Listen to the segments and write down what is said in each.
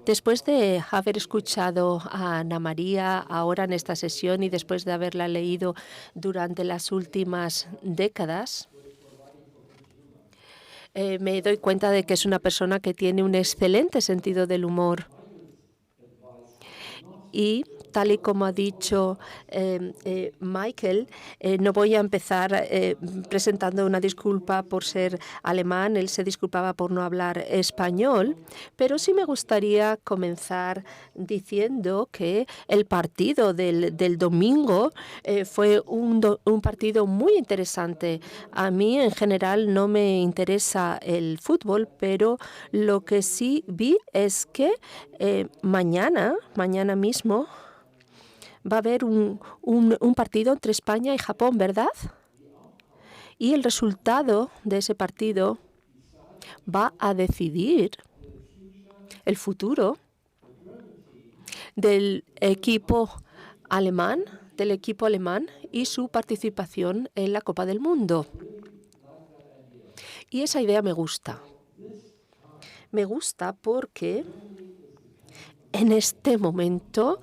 Después de haber escuchado a Ana María ahora en esta sesión y después de haberla leído durante las últimas décadas, me doy cuenta de que es una persona que tiene un excelente sentido del humor. Y tal y como ha dicho Michael, no voy a empezar presentando una disculpa por ser alemán. Él se disculpaba por no hablar español, pero sí me gustaría comenzar diciendo que el partido del domingo fue un partido muy interesante. A mí, en general, no me interesa el fútbol, pero lo que sí vi es que mañana mismo, va a haber un partido entre España y Japón, ¿verdad? Y el resultado de ese partido va a decidir el futuro del equipo alemán, y su participación en la Copa del Mundo. Y esa idea me gusta. Me gusta porque en este momento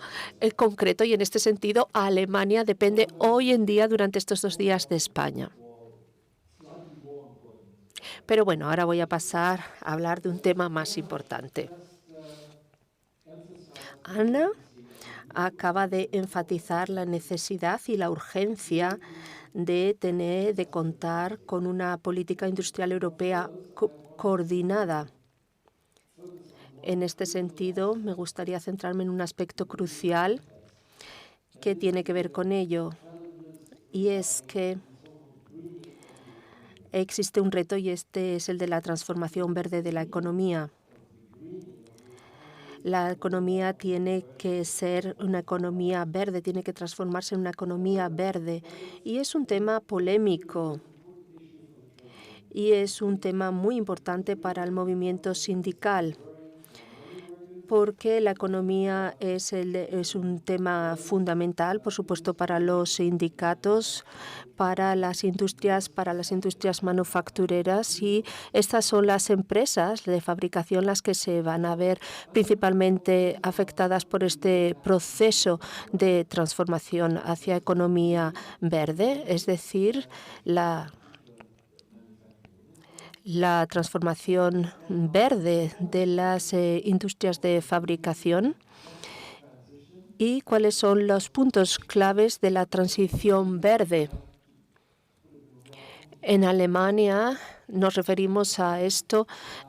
concreto y en este sentido, Alemania depende hoy en día, durante estos 2 días, de España. Pero bueno, ahora voy a pasar a hablar de un tema más importante. Ana acaba de enfatizar la necesidad y la urgencia de contar con una política industrial europea coordinada. En este sentido, me gustaría centrarme en un aspecto crucial que tiene que ver con ello, y es que existe un reto, y este es el de la transformación verde de la economía. La economía tiene que ser una economía verde, tiene que transformarse en una economía verde. Y es un tema polémico y es un tema muy importante para el movimiento sindical, porque la economía es un tema fundamental, por supuesto, para los sindicatos, para las industrias manufactureras, y estas son las empresas de fabricación las que se van a ver principalmente afectadas por este proceso de transformación hacia economía verde, es decir, la transformación verde de las industrias de fabricación. ¿Y cuáles son los puntos claves de la transición verde? En Alemania nos referimos a esto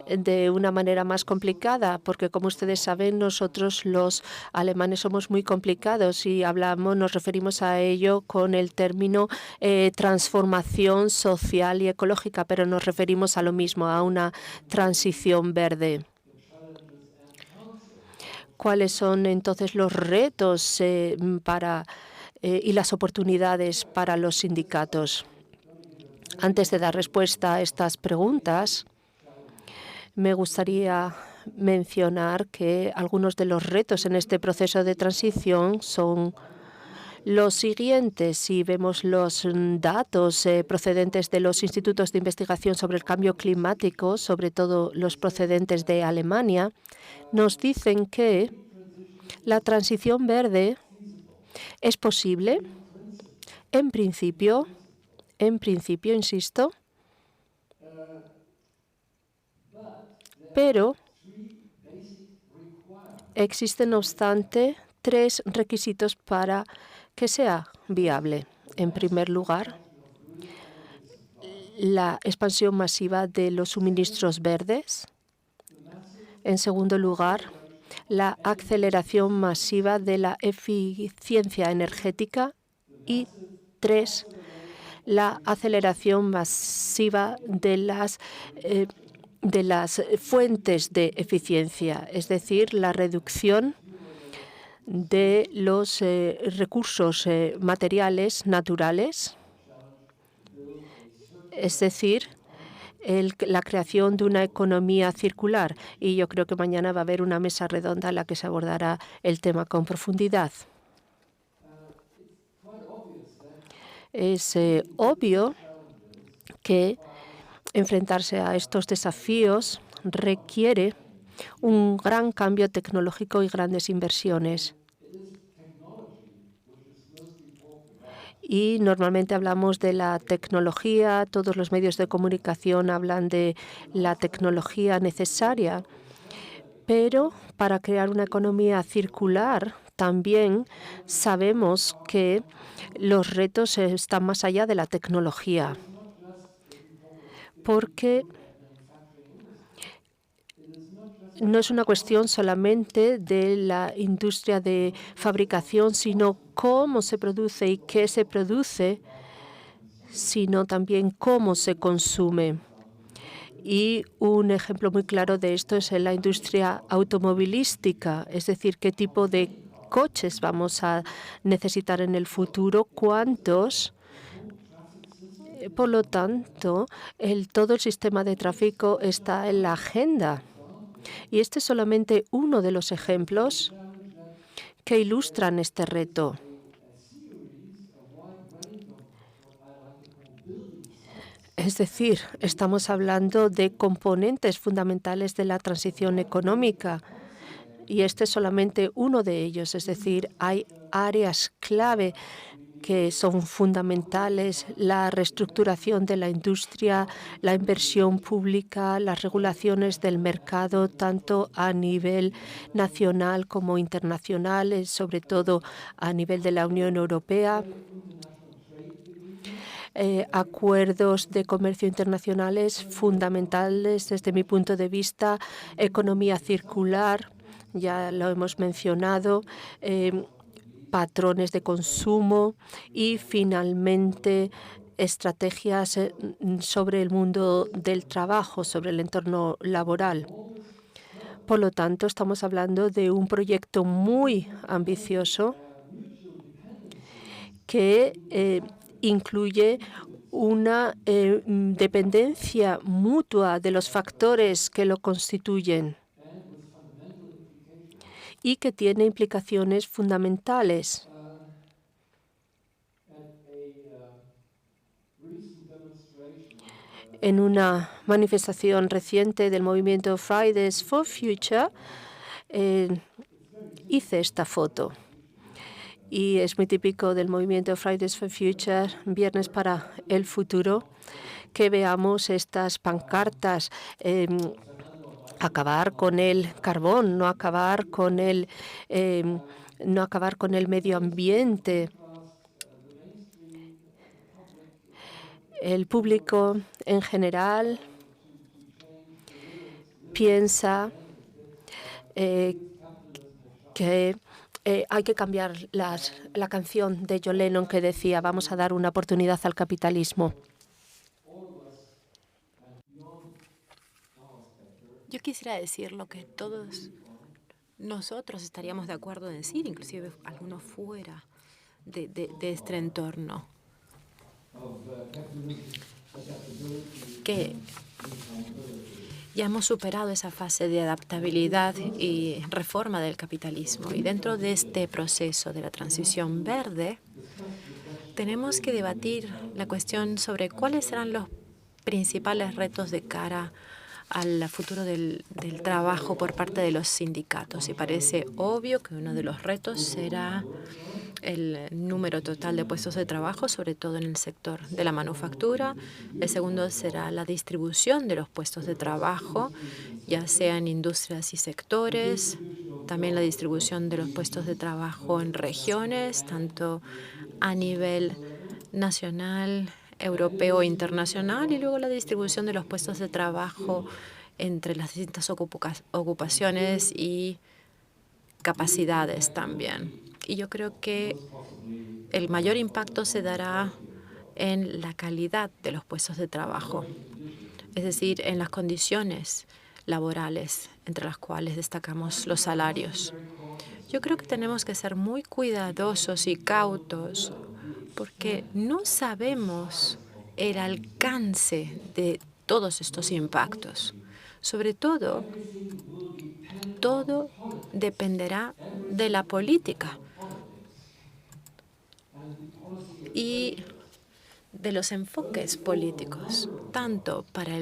de una manera más complicada, porque, como ustedes saben, nosotros los alemanes somos muy complicados y nos referimos a ello con el término transformación social y ecológica, pero nos referimos a lo mismo, a una transición verde. ¿Cuáles son entonces los retos y las oportunidades para los sindicatos? Antes de dar respuesta a estas preguntas, me gustaría mencionar que algunos de los retos en este proceso de transición son los siguientes. Si vemos los datos procedentes de los institutos de investigación sobre el cambio climático, sobre todo los procedentes de Alemania, nos dicen que la transición verde es posible, en principio, insisto, pero existen, no obstante, 3 requisitos para que sea viable. En primer lugar, la expansión masiva de los suministros verdes. En segundo lugar, la aceleración masiva de la eficiencia energética. Y 3, la aceleración masiva de las fuentes de eficiencia, es decir, la reducción de los recursos materiales naturales, es decir, la creación de una economía circular. Y yo creo que mañana va a haber una mesa redonda en la que se abordará el tema con profundidad. Es obvio que enfrentarse a estos desafíos requiere un gran cambio tecnológico y grandes inversiones. Y normalmente hablamos de la tecnología, todos los medios de comunicación hablan de la tecnología necesaria, pero para crear una economía circular también sabemos que los retos están más allá de la tecnología, porque no es una cuestión solamente de la industria de fabricación, sino cómo se produce y qué se produce, sino también cómo se consume. Y un ejemplo muy claro de esto es en la industria automovilística, es decir, qué tipo de coches vamos a necesitar en el futuro, cuántos. Por lo tanto, todo el sistema de tráfico está en la agenda. Y este es solamente uno de los ejemplos que ilustran este reto. Es decir, estamos hablando de componentes fundamentales de la transición económica y este es solamente uno de ellos. Es decir, hay áreas clave que son fundamentales: la reestructuración de la industria, la inversión pública, las regulaciones del mercado, tanto a nivel nacional como internacional, sobre todo a nivel de la Unión Europea. Acuerdos de comercio internacionales fundamentales desde mi punto de vista, economía circular, ya lo hemos mencionado, patrones de consumo y finalmente estrategias sobre el mundo del trabajo, sobre el entorno laboral. Por lo tanto, estamos hablando de un proyecto muy ambicioso que incluye una dependencia mutua de los factores que lo constituyen y que tiene implicaciones fundamentales. En una manifestación reciente del movimiento Fridays for Future, hice esta foto. Y es muy típico del movimiento Fridays for Future, Viernes para el Futuro, que veamos estas pancartas: acabar con el carbón, no acabar con el medio ambiente. El público en general piensa que hay que cambiar la canción de John Lennon que decía: vamos a dar una oportunidad al capitalismo. Yo quisiera decir lo que todos nosotros estaríamos de acuerdo en decir, inclusive algunos fuera de este entorno, que ya hemos superado esa fase de adaptabilidad y reforma del capitalismo. Y dentro de este proceso de la transición verde, tenemos que debatir la cuestión sobre cuáles serán los principales retos de cara al futuro del trabajo por parte de los sindicatos. Y parece obvio que uno de los retos será el número total de puestos de trabajo, sobre todo en el sector de la manufactura. El segundo será la distribución de los puestos de trabajo, ya sea en industrias y sectores. También la distribución de los puestos de trabajo en regiones, tanto a nivel nacional, europeo e internacional, y luego la distribución de los puestos de trabajo entre las distintas ocupaciones y capacidades también. Y yo creo que el mayor impacto se dará en la calidad de los puestos de trabajo, es decir, en las condiciones laborales, entre las cuales destacamos los salarios. Yo creo que tenemos que ser muy cuidadosos y cautos porque no sabemos el alcance de todos estos impactos. Sobre todo, todo dependerá de la política y de los enfoques políticos, tanto para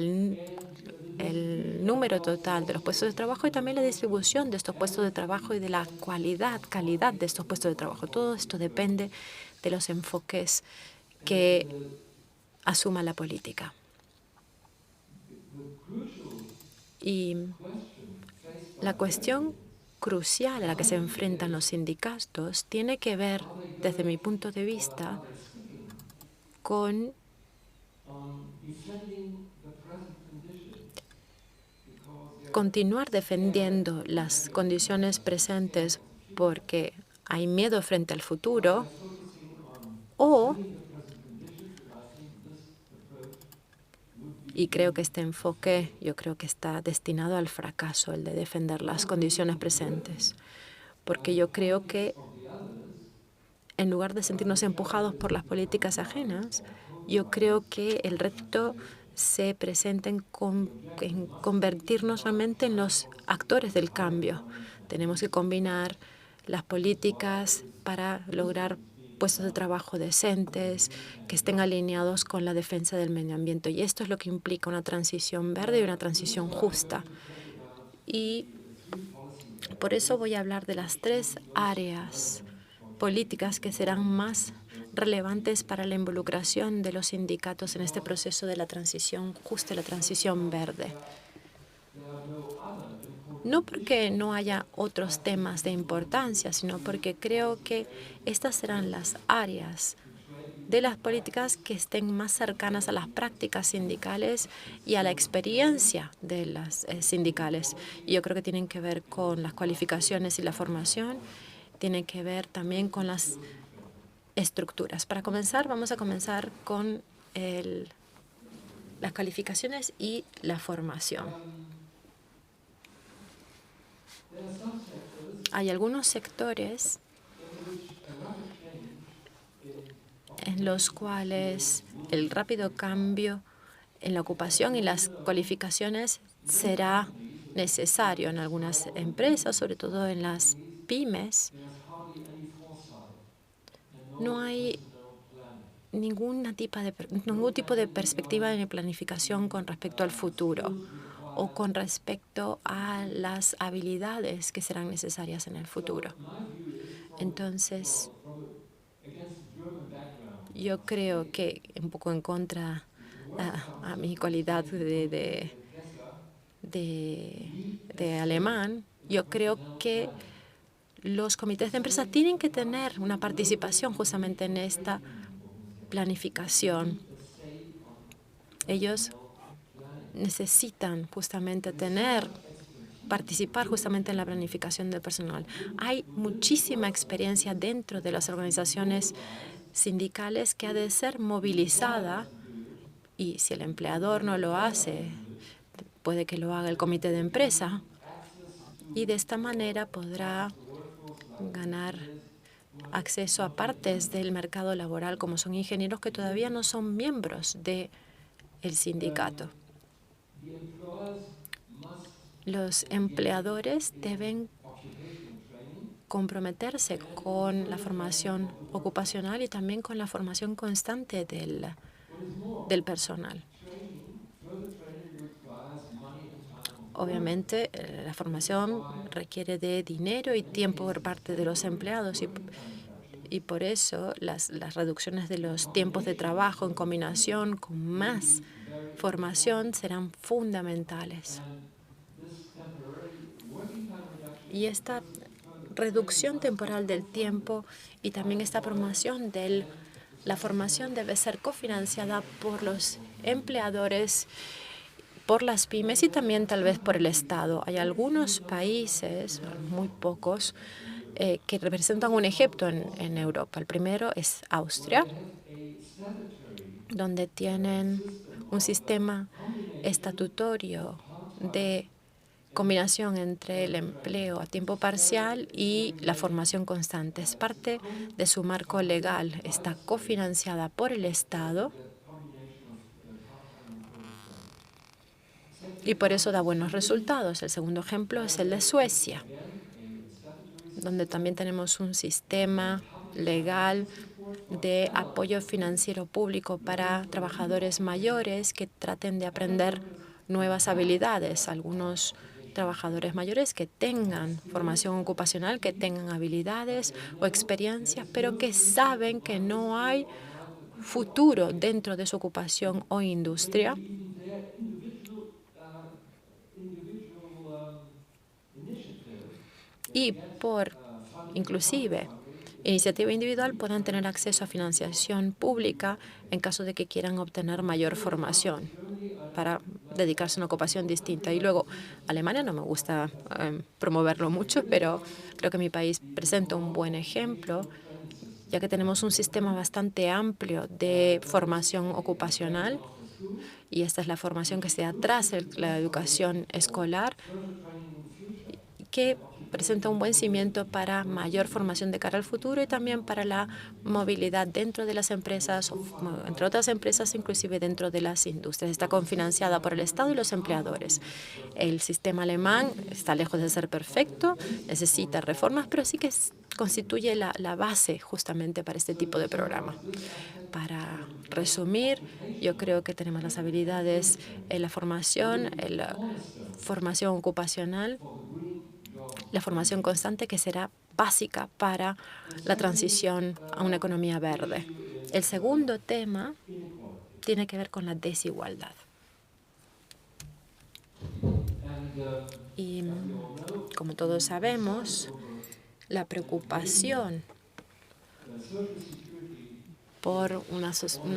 el número total de los puestos de trabajo y también la distribución de estos puestos de trabajo y de la calidad de estos puestos de trabajo. Todo esto depende de los enfoques que asuma la política. Y la cuestión crucial a la que se enfrentan los sindicatos tiene que ver, desde mi punto de vista, con continuar defendiendo las condiciones presentes porque hay miedo frente al futuro, o, y creo que este enfoque, yo creo que está destinado al fracaso, el de defender las condiciones presentes, porque yo creo que en lugar de sentirnos empujados por las políticas ajenas, yo creo que el reto se presenta en convertirnos realmente en los actores del cambio. Tenemos que combinar las políticas para lograr puestos de trabajo decentes, que estén alineados con la defensa del medio ambiente. Y esto es lo que implica una transición verde y una transición justa. Y por eso voy a hablar de las 3 áreas políticas que serán más relevantes para la involucración de los sindicatos en este proceso de la transición justa, la transición verde. No porque no haya otros temas de importancia, sino porque creo que estas serán las áreas de las políticas que estén más cercanas a las prácticas sindicales y a la experiencia de las sindicales. Y yo creo que tienen que ver con las cualificaciones y la formación, tienen que ver también con las estructuras. Para comenzar, vamos a comenzar con las calificaciones y la formación. Hay algunos sectores en los cuales el rápido cambio en la ocupación y las cualificaciones será necesario en algunas empresas, sobre todo en las pymes. No hay ningún tipo de perspectiva de planificación con respecto al futuro o con respecto a las habilidades que serán necesarias en el futuro. Entonces, yo creo que un poco en contra a mi cualidad de alemán, yo creo que los comités de empresa tienen que tener una participación justamente en esta planificación. Ellos necesitan justamente participar justamente en la planificación del personal. Hay muchísima experiencia dentro de las organizaciones sindicales que ha de ser movilizada, y si el empleador no lo hace, puede que lo haga el comité de empresa, y de esta manera podrá ganar acceso a partes del mercado laboral, como son ingenieros que todavía no son miembros del sindicato. Los empleadores deben comprometerse con la formación ocupacional y también con la formación constante del personal. Obviamente, la formación requiere de dinero y tiempo por parte de los empleados y por eso las reducciones de los tiempos de trabajo en combinación con más formación serán fundamentales. Y esta reducción temporal del tiempo y también esta promoción de la formación debe ser cofinanciada por los empleadores, por las pymes y también tal vez por el Estado. Hay algunos países, muy pocos, que representan un ejemplo en Europa. El primero es Austria, donde tienen un sistema estatutario de combinación entre el empleo a tiempo parcial y la formación constante. Es parte de su marco legal. Está cofinanciada por el Estado y por eso da buenos resultados. El segundo ejemplo es el de Suecia, donde también tenemos un sistema legal de apoyo financiero público para trabajadores mayores que traten de aprender nuevas habilidades. Algunos trabajadores mayores que tengan formación ocupacional, que tengan habilidades o experiencias, pero que saben que no hay futuro dentro de su ocupación o industria. Y por, inclusive, iniciativa individual puedan tener acceso a financiación pública en caso de que quieran obtener mayor formación para dedicarse a una ocupación distinta. Y luego, Alemania no me gusta promoverlo mucho, pero creo que mi país presenta un buen ejemplo, ya que tenemos un sistema bastante amplio de formación ocupacional, y esta es la formación que se da tras la educación escolar, que presenta un buen cimiento para mayor formación de cara al futuro y también para la movilidad dentro de las empresas, entre otras empresas, inclusive dentro de las industrias. Está cofinanciada por el Estado y los empleadores. El sistema alemán está lejos de ser perfecto, necesita reformas, pero sí que constituye la base justamente para este tipo de programa. Para resumir, yo creo que tenemos las habilidades en la formación ocupacional, la formación constante, que será básica para la transición a una economía verde. El segundo tema tiene que ver con la desigualdad. Y como todos sabemos, la preocupación por una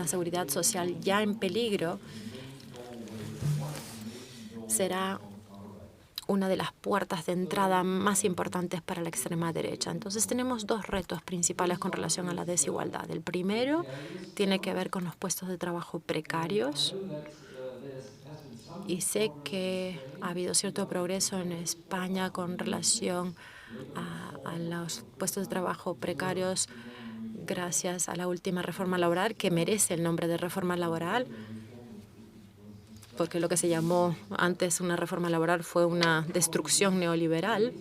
seguridad social ya en peligro será una de las puertas de entrada más importantes para la extrema derecha. Entonces tenemos dos retos principales con relación a la desigualdad. El primero tiene que ver con los puestos de trabajo precarios. Y sé que ha habido cierto progreso en España con relación a los puestos de trabajo precarios gracias a la última reforma laboral, que merece el nombre de reforma laboral, porque lo que se llamó antes una reforma laboral fue una destrucción neoliberal.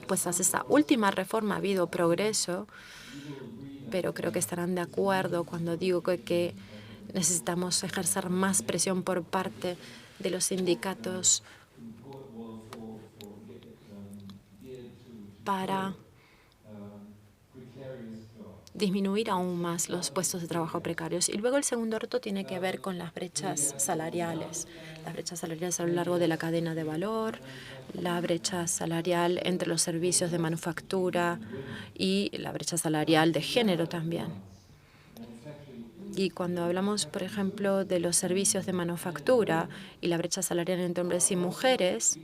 Pues tras esta última reforma ha habido progreso, pero creo que estarán de acuerdo cuando digo que necesitamos ejercer más presión por parte de los sindicatos para disminuir aún más los puestos de trabajo precarios. Y luego el segundo reto tiene que ver con las brechas salariales a lo largo de la cadena de valor, la brecha salarial entre los servicios de manufactura y la brecha salarial de género también. Y cuando hablamos, por ejemplo, de los servicios de manufactura y la brecha salarial entre hombres y mujeres,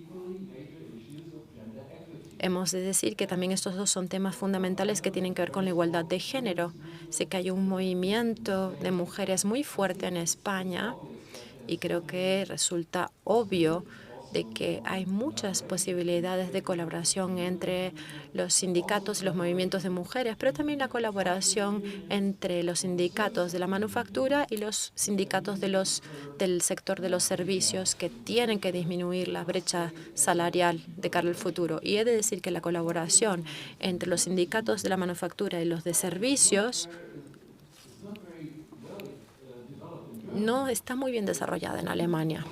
hemos de decir que también estos dos son temas fundamentales que tienen que ver con la igualdad de género. Sé que hay un movimiento de mujeres muy fuerte en España y creo que resulta obvio de que hay muchas posibilidades de colaboración entre los sindicatos y los movimientos de mujeres, pero también la colaboración entre los sindicatos de la manufactura y los sindicatos del sector de los servicios, que tienen que disminuir la brecha salarial de cara al futuro. Y he de decir que la colaboración entre los sindicatos de la manufactura y los de servicios no está muy bien desarrollada en Alemania.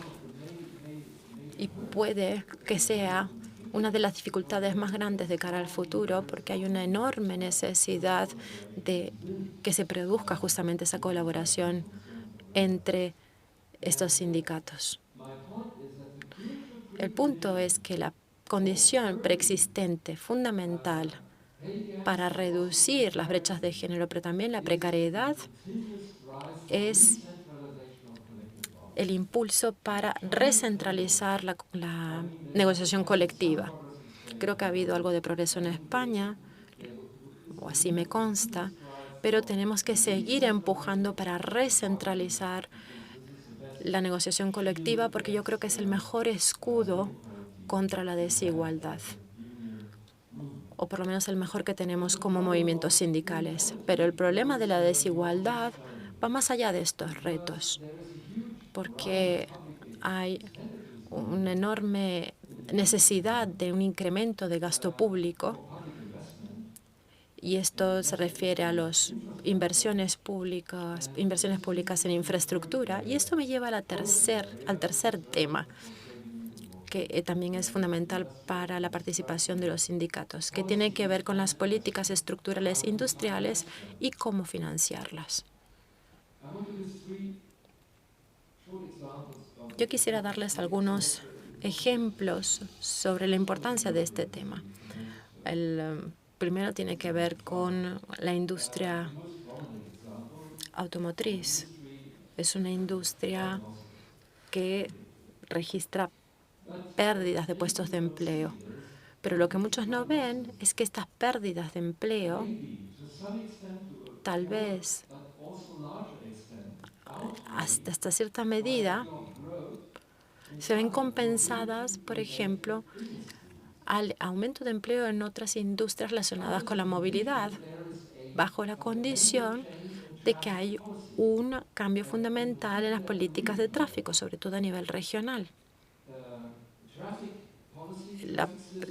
Y puede que sea una de las dificultades más grandes de cara al futuro, porque hay una enorme necesidad de que se produzca justamente esa colaboración entre estos sindicatos. El punto es que la condición preexistente fundamental para reducir las brechas de género, pero también la precariedad, es el impulso para recentralizar la negociación colectiva. Creo que ha habido algo de progreso en España, o así me consta, pero tenemos que seguir empujando para recentralizar la negociación colectiva, porque yo creo que es el mejor escudo contra la desigualdad, o por lo menos el mejor que tenemos como movimientos sindicales. Pero el problema de la desigualdad va más allá de estos retos, porque hay una enorme necesidad de un incremento de gasto público Y esto se refiere a las inversiones públicas en infraestructura. Y esto me lleva al tercer tema, que también es fundamental para la participación de los sindicatos, que tiene que ver con las políticas estructurales industriales y cómo financiarlas. Yo quisiera darles algunos ejemplos sobre la importancia de este tema. El primero tiene que ver con la industria automotriz. Es una industria que registra pérdidas de puestos de empleo. Pero lo que muchos no ven es que estas pérdidas de empleo tal vez hasta cierta medida se ven compensadas, por ejemplo, al aumento de empleo en otras industrias relacionadas con la movilidad, bajo la condición de que hay un cambio fundamental en las políticas de tráfico, sobre todo a nivel regional.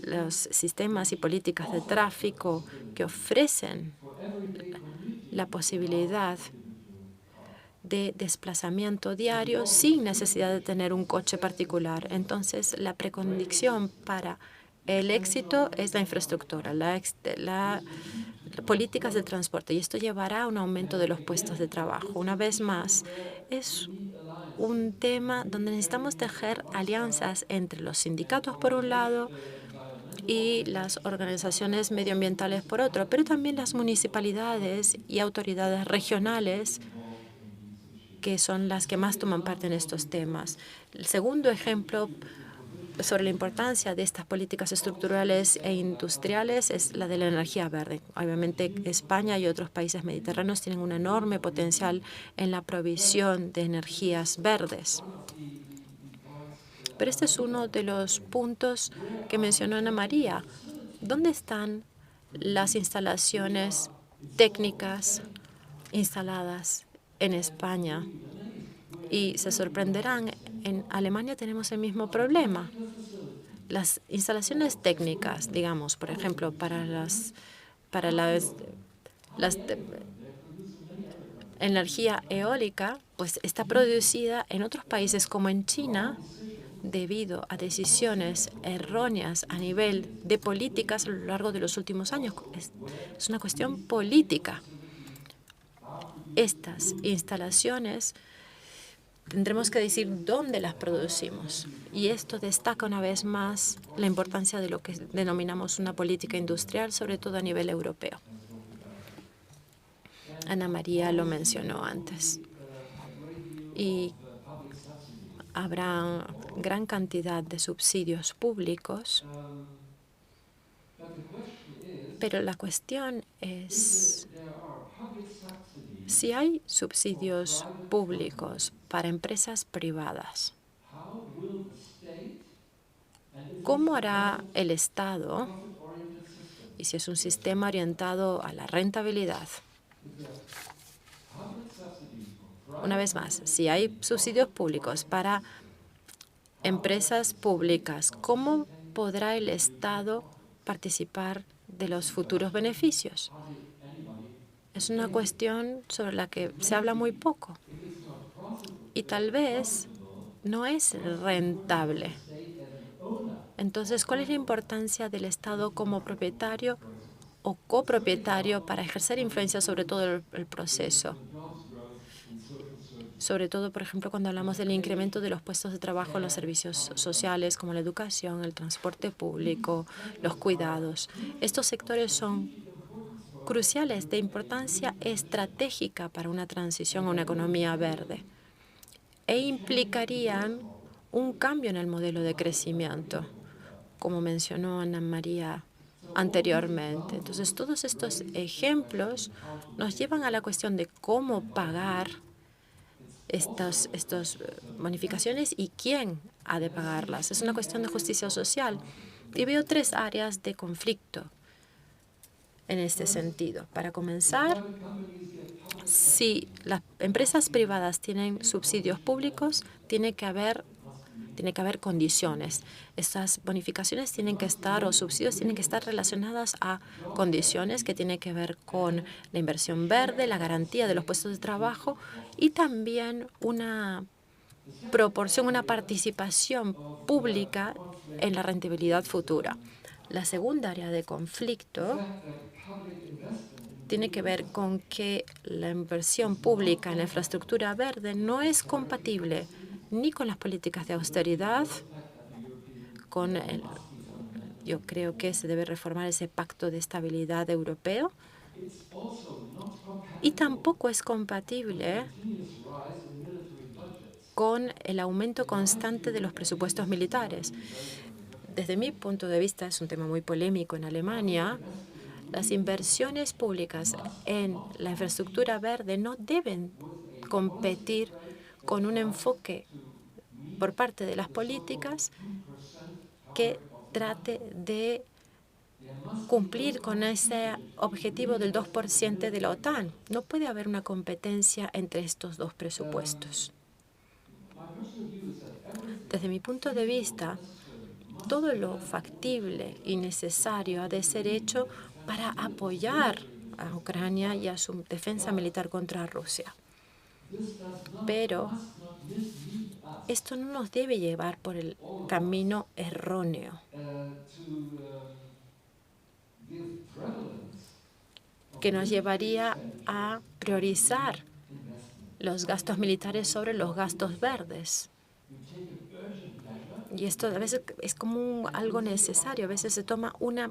Los sistemas y políticas de tráfico que ofrecen la posibilidad de desplazamiento diario sin necesidad de tener un coche particular. Entonces, la precondición para el éxito es la infraestructura, las políticas de transporte, y esto llevará a un aumento de los puestos de trabajo. Una vez más, es un tema donde necesitamos tejer alianzas entre los sindicatos, por un lado, y las organizaciones medioambientales, por otro, pero también las municipalidades y autoridades regionales, que son las que más toman parte en estos temas. El segundo ejemplo sobre la importancia de estas políticas estructurales e industriales es la de la energía verde. Obviamente, España y otros países mediterráneos tienen un enorme potencial en la provisión de energías verdes. Pero este es uno de los puntos que mencionó Ana María. ¿Dónde están las instalaciones técnicas instaladas en España? Y se sorprenderán, en Alemania tenemos el mismo problema. Las instalaciones técnicas, digamos, por ejemplo, para la energía eólica, pues está producida en otros países como en China, debido a decisiones erróneas a nivel de políticas a lo largo de los últimos años. Es una cuestión política. Estas instalaciones tendremos que decir dónde las producimos. Y esto destaca una vez más la importancia de lo que denominamos una política industrial, sobre todo a nivel europeo. Ana María lo mencionó antes. Y habrá gran cantidad de subsidios públicos, pero la cuestión es, si hay subsidios públicos para empresas privadas, ¿cómo hará el Estado, y si es un sistema orientado a la rentabilidad? Una vez más, si hay subsidios públicos para empresas públicas, ¿cómo podrá el Estado participar de los futuros beneficios? Es una cuestión sobre la que se habla muy poco y tal vez no es rentable. Entonces, ¿cuál es la importancia del Estado como propietario o copropietario para ejercer influencia sobre todo el proceso? Sobre todo, por ejemplo, cuando hablamos del incremento de los puestos de trabajo en los servicios sociales, como la educación, el transporte público, los cuidados. Estos sectores son cruciales, de importancia estratégica para una transición a una economía verde, e implicarían un cambio en el modelo de crecimiento, como mencionó Ana María anteriormente. Entonces, todos estos ejemplos nos llevan a la cuestión de cómo pagar estas bonificaciones y quién ha de pagarlas. Es una cuestión de justicia social. Y veo tres áreas de conflicto en este sentido. Para comenzar, si las empresas privadas tienen subsidios públicos, tienen que tiene que haber condiciones. Estas bonificaciones tienen que estar, o subsidios tienen que estar relacionadas a condiciones que tienen que ver con la inversión verde, la garantía de los puestos de trabajo y también una proporción, una participación pública en la rentabilidad futura. La segunda área de conflicto tiene que ver con que la inversión pública en la infraestructura verde no es compatible ni con las políticas de austeridad, yo creo que se debe reformar ese pacto de estabilidad europeo, y tampoco es compatible con el aumento constante de los presupuestos militares. Desde mi punto de vista, es un tema muy polémico en Alemania. Las inversiones públicas en la infraestructura verde no deben competir con un enfoque por parte de las políticas que trate de cumplir con ese objetivo del 2% de la OTAN. No puede haber una competencia entre estos dos presupuestos. Desde mi punto de vista, todo lo factible y necesario ha de ser hecho para apoyar a Ucrania y a su defensa militar contra Rusia. Pero esto no nos debe llevar por el camino erróneo, que nos llevaría a priorizar los gastos militares sobre los gastos verdes. Y esto a veces es como algo necesario. A veces se toma una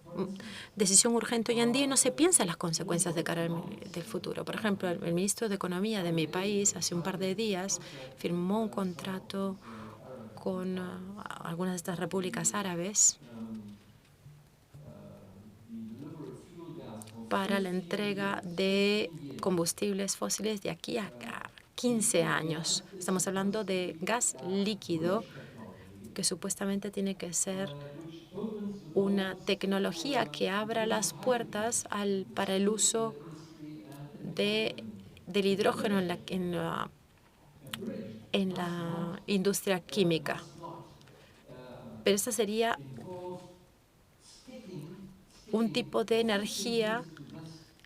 decisión urgente hoy en día y no se piensa en las consecuencias de cara del futuro. Por ejemplo, el ministro de Economía de mi país hace un par de días firmó un contrato con algunas de estas repúblicas árabes para la entrega de combustibles fósiles de aquí a 15 años. Estamos hablando de gas líquido, que supuestamente tiene que ser una tecnología que abra las puertas para el uso del hidrógeno en la industria química. Pero esta sería un tipo de energía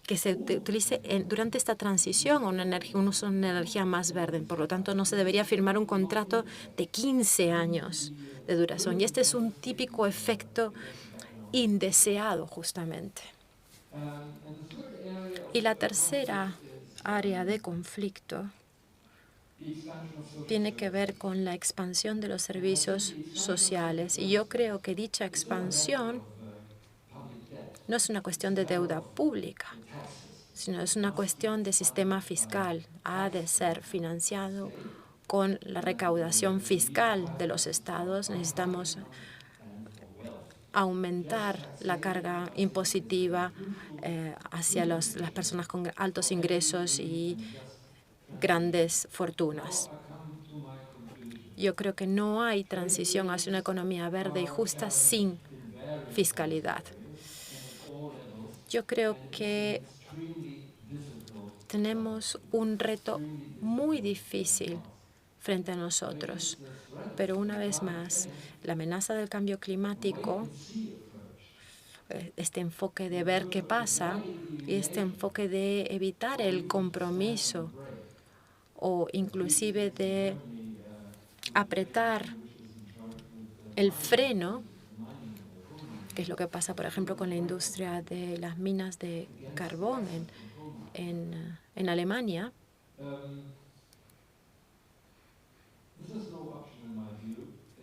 que se utilice durante esta transición, un uso de una energía más verde. Por lo tanto, no se debería firmar un contrato de 15 años de duración. Y este es un típico efecto indeseado, justamente. Y la tercera área de conflicto tiene que ver con la expansión de los servicios sociales. Y yo creo que dicha expansión no es una cuestión de deuda pública, sino es una cuestión de sistema fiscal. Ha de ser financiado con la recaudación fiscal de los estados. Necesitamos aumentar la carga impositiva hacia las personas con altos ingresos y grandes fortunas. Yo creo que no hay transición hacia una economía verde y justa sin fiscalidad. Yo creo que tenemos un reto muy difícil frente a nosotros, pero una vez más, la amenaza del cambio climático, este enfoque de ver qué pasa y este enfoque de evitar el compromiso o inclusive de apretar el freno, que es lo que pasa, por ejemplo, con la industria de las minas de carbón en Alemania.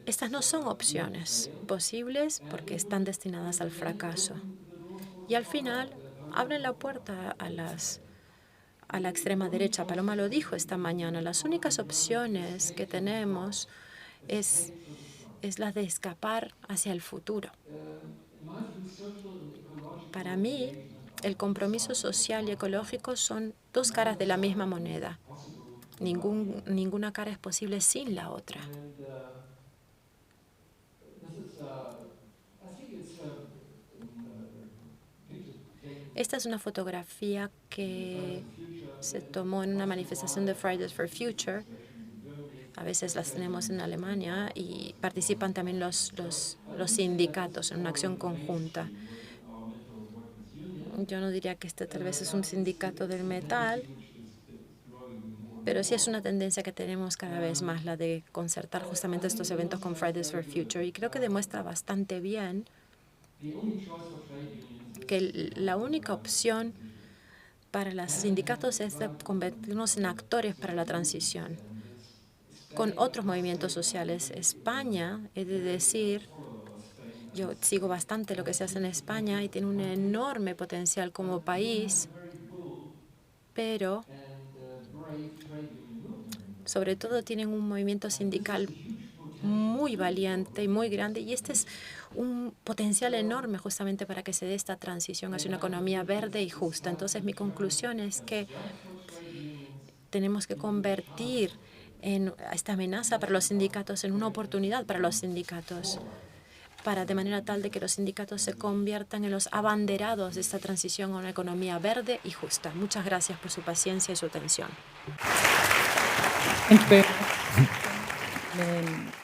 Estas no son opciones posibles porque están destinadas al fracaso. Y al final abren la puerta a la extrema derecha. Paloma lo dijo esta mañana. Las únicas opciones que tenemos es la de escapar hacia el futuro. Para mí, el compromiso social y ecológico son dos caras de la misma moneda. Ninguna cara es posible sin la otra. Esta es una fotografía que se tomó en una manifestación de Fridays for Future a veces las tenemos en Alemania y participan también los sindicatos en una acción conjunta. Yo no diría que este tal vez es un sindicato del metal, pero sí es una tendencia que tenemos cada vez más, la de concertar justamente estos eventos con Fridays for Future. Y creo que demuestra bastante bien que la única opción para los sindicatos es de convertirnos en actores para la transición con otros movimientos sociales. España, he de decir, yo sigo bastante lo que se hace en España y tiene un enorme potencial como país, pero sobre todo tienen un movimiento sindical muy valiente y muy grande, y este es un potencial enorme justamente para que se dé esta transición hacia una economía verde y justa. Entonces, mi conclusión es que tenemos que convertir esta amenaza para los sindicatos en una oportunidad para los sindicatos, de manera tal de que los sindicatos se conviertan en los abanderados de esta transición a una economía verde y justa. Muchas gracias por su paciencia y su atención. Thank you very much.